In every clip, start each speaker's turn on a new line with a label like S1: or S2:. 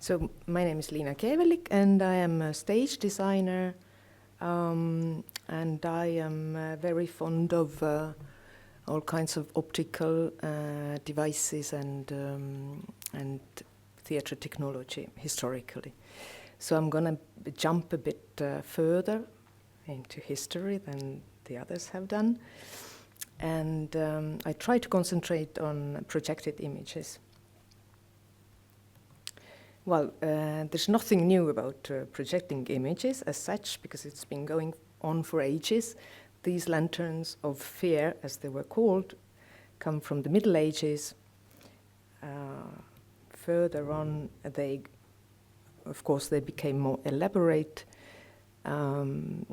S1: So my name is Liina Keevallik, and I am a stage designer, and I am very fond of all kinds of optical devices and theatre technology historically. So I'm going to jump a bit further into history than the others have done, and I try to concentrate on projected images. Well, there's nothing new about projecting images as such, because it's been going on for ages. These lanterns of fear, as they were called, come from the Middle Ages. Further on, of course, they became more elaborate. And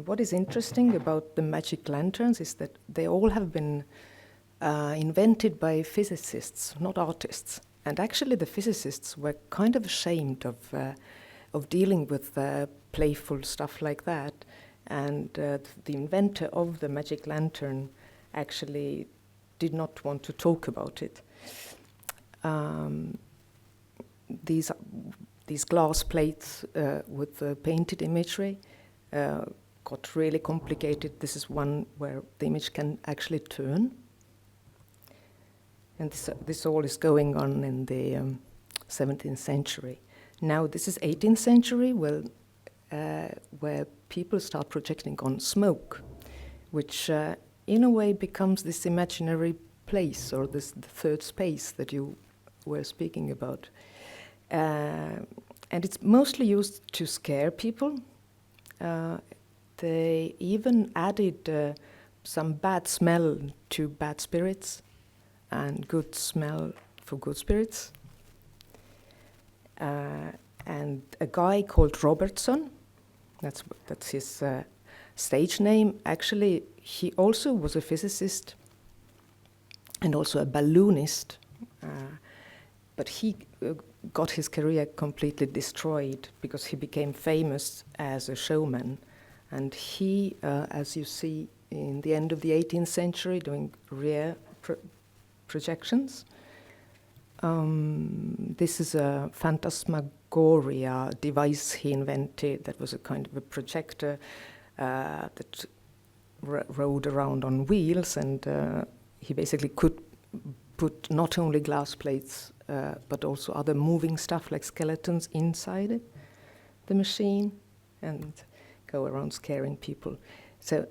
S1: what is interesting about the magic lanterns is that they all have been invented by physicists, not artists. And actually, the physicists were kind of ashamed of dealing with playful stuff like that. And the inventor of the magic lantern actually did not want to talk about it. These glass plates with painted imagery got really complicated. This is one where the image can actually turn. And this all is going on in the 17th century. Now this is 18th century, where people start projecting on smoke, which in a way becomes this imaginary place, or the third space that you were speaking about. And it's mostly used to scare people. They even added some bad smell to bad spirits, and good smell for good spirits. And a guy called Robertson, that's his stage name. Actually, he also was a physicist and also a balloonist, but he got his career completely destroyed because he became famous as a showman. And he, as you see in the end of the 18th century, doing rear projections. This is a phantasmagoria device he invented that was a kind of a projector that rode around on wheels, and he basically could put not only glass plates but also other moving stuff like skeletons inside the machine and go around scaring people. So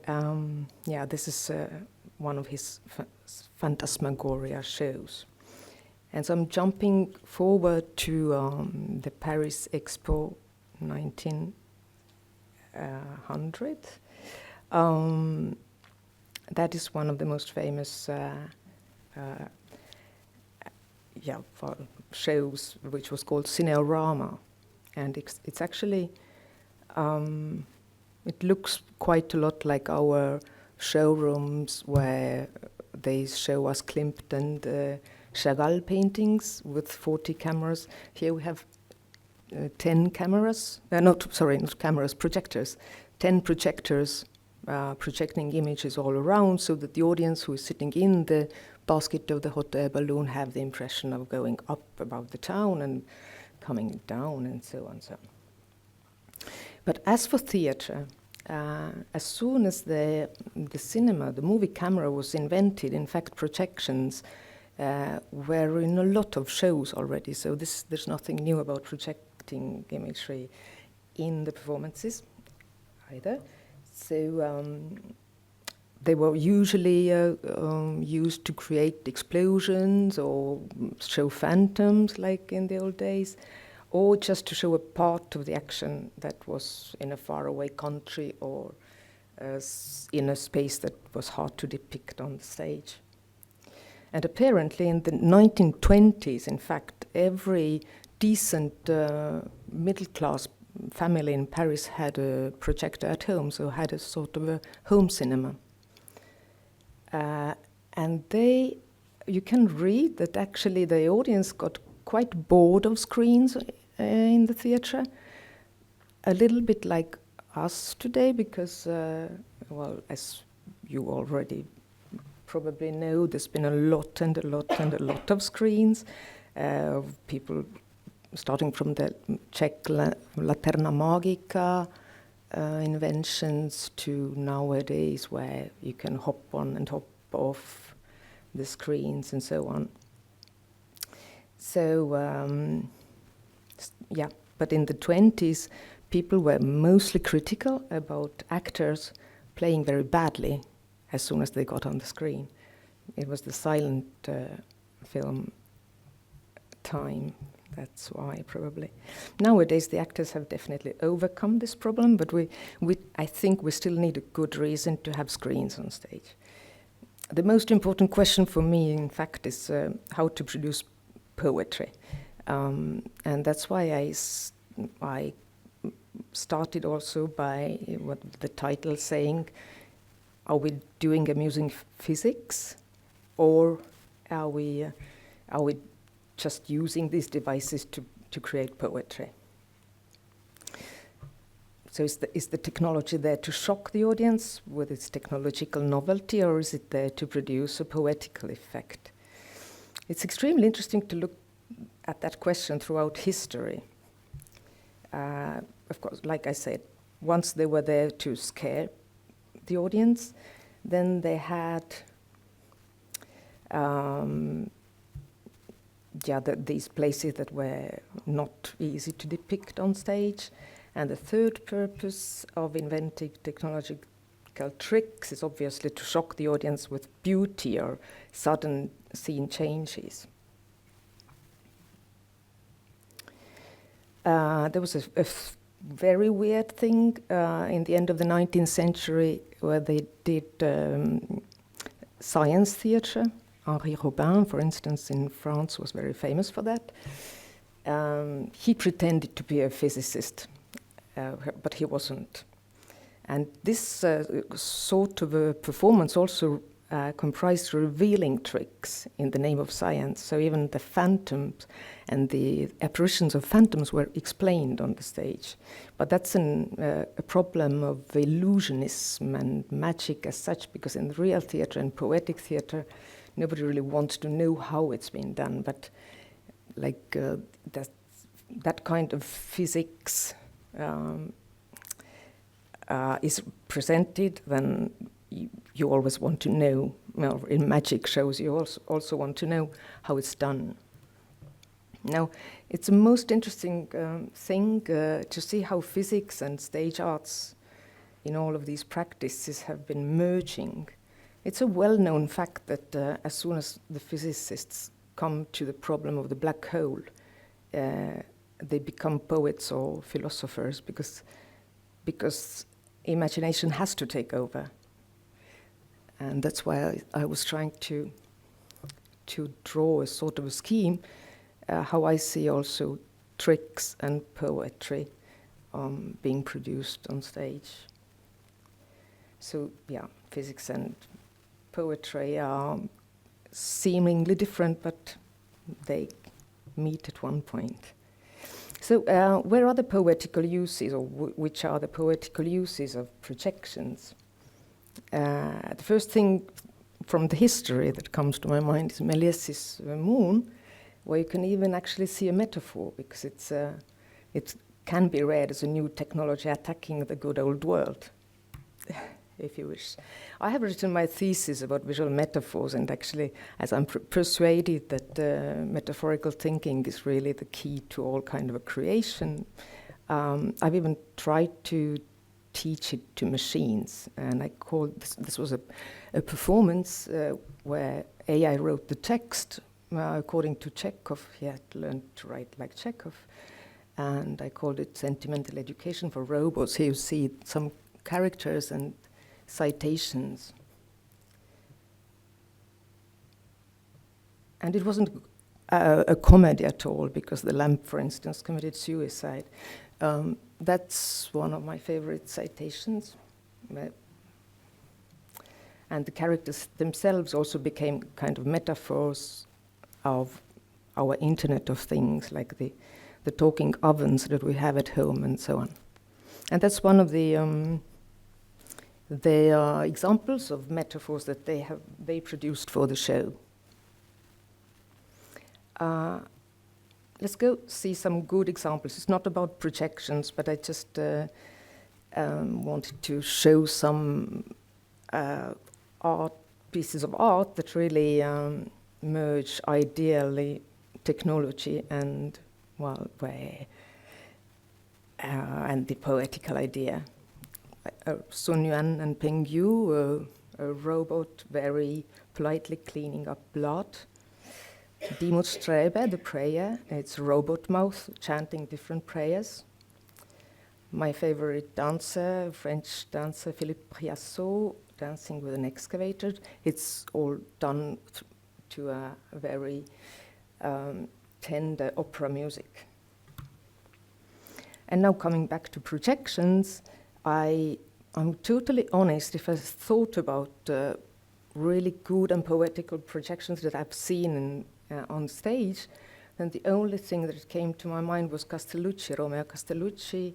S1: yeah, this is one of his phantasmagoria shows. And so I'm jumping forward to the Paris Expo 1900. That is one of the most famous shows, which was called Cineorama. And it's actually, it looks quite a lot like our showrooms where they show us Klimt and Chagall paintings with 40 cameras. Here we have 10 cameras, not cameras, projectors. 10 projectors projecting images all around, so that the audience who is sitting in the basket of the hot air balloon have the impression of going up above the town and coming down and so on. But as for theatre, as soon as the cinema, the movie camera was invented, in fact projections were in a lot of shows already, so there's nothing new about projecting imagery in the performances either. So they were usually used to create explosions or show phantoms like in the old days, or just to show a part of the action that was in a faraway country or in a space that was hard to depict on the stage. And apparently in the 1920s, in fact, every decent middle-class family in Paris had a projector at home, so had a sort of a home cinema. And you can read that actually the audience got quite bored of screens in the theatre, a little bit like us today, because, well, as you already probably know, there's been a lot and a lot and a lot of screens, people starting from the Czech Laterna Magica inventions to nowadays where you can hop on and hop off the screens and so on. So, yeah, but in the 20s, people were mostly critical about actors playing very badly as soon as they got on the screen. It was the silent film time, that's why probably. Nowadays the actors have definitely overcome this problem, but I think we still need a good reason to have screens on stage. The most important question for me, in fact, is how to produce poetry. And that's why I started also by what the title saying, are we doing amusing physics, or are we just using these devices to create poetry? So is the technology there to shock the audience with its technological novelty, or is it there to produce a poetical effect? It's extremely interesting to look at that question throughout history. Of course, like I said, once they were there to scare the audience, then they had these places that were not easy to depict on stage. And the third purpose of inventing technological tricks is obviously to shock the audience with beauty or sudden scene changes. There was a very weird thing in the end of the 19th century where they did science theatre. Henri Robin, for instance, in France was very famous for that. He pretended to be a physicist, but he wasn't. And this sort of a performance also comprised revealing tricks in the name of science. So even the phantoms and the apparitions of phantoms were explained on the stage. But that's a problem of illusionism and magic as such, because in the real theatre and poetic theatre, nobody really wants to know how it's been done. But like that kind of physics is presented, then you always want to know. Well, in magic shows, you also want to know how it's done. Now, it's the most interesting thing to see how physics and stage arts in all of these practices have been merging. It's a well-known fact that as soon as the physicists come to the problem of the black hole, they become poets or philosophers because imagination has to take over. And that's why I was trying to draw a sort of a scheme, how I see also tricks and poetry being produced on stage. So yeah, physics and poetry are seemingly different, but they meet at one point. So where are the poetical uses, or which are the poetical uses of projections? The first thing from the history that comes to my mind is Méliès' Moon, where you can even actually see a metaphor, because it can be read as a new technology attacking the good old world, if you wish. I have written my thesis about visual metaphors, and actually, as I'm persuaded that metaphorical thinking is really the key to all kind of a creation, I've even tried to teach it to machines, and I called this was a performance where AI wrote the text according to Chekhov. He had learned to write like Chekhov, and I called it Sentimental Education for Robots. Here you see some characters and citations. And it wasn't a comedy at all, because the lamp, for instance, committed suicide. That's one of my favorite citations. And the characters themselves also became kind of metaphors of our Internet of Things, like the talking ovens that we have at home and so on. And that's one of the examples of metaphors that they produced for the show. let's go see some good examples. It's not about projections, but I just wanted to show some pieces of art that really merge ideally technology and, well, and the poetical idea. Sun Yuan and Peng Yu, a robot very politely cleaning up blood. Dimut Strebe, the prayer, it's robot mouth chanting different prayers. My favorite dancer, French dancer Philippe Priassot, dancing with an excavator. It's all done to a very tender opera music. And now coming back to projections, I'm totally honest, if I thought about really good and poetical projections that I've seen on stage, then the only thing that came to my mind was Castellucci, Romeo Castellucci,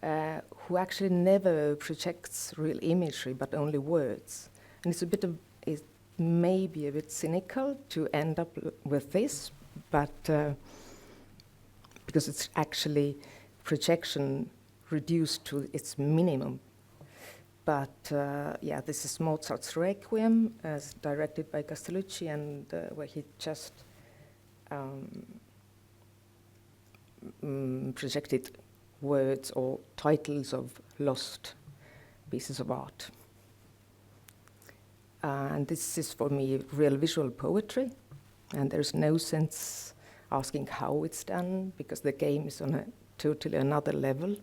S1: who actually never projects real imagery, but only words. And it's maybe a bit cynical to end up with this, but because it's actually projection reduced to its minimum. But yeah, this is Mozart's Requiem, as directed by Castellucci, and where he just projected words or titles of lost pieces of art. And this is, for me, real visual poetry, and there's no sense asking how it's done, because the game is on a totally another level.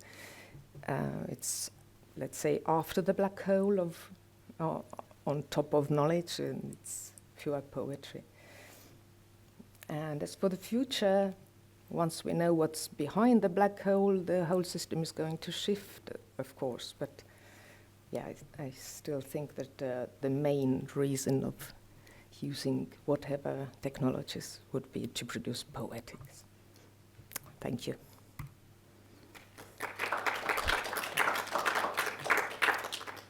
S1: It's, let's say, after the black hole of, on top of knowledge, and it's pure poetry. And as for the future, once we know what's behind the black hole, the whole system is going to shift, of course. But yeah, I still think that the main reason of using whatever technologies would be to produce poetics. Thank you.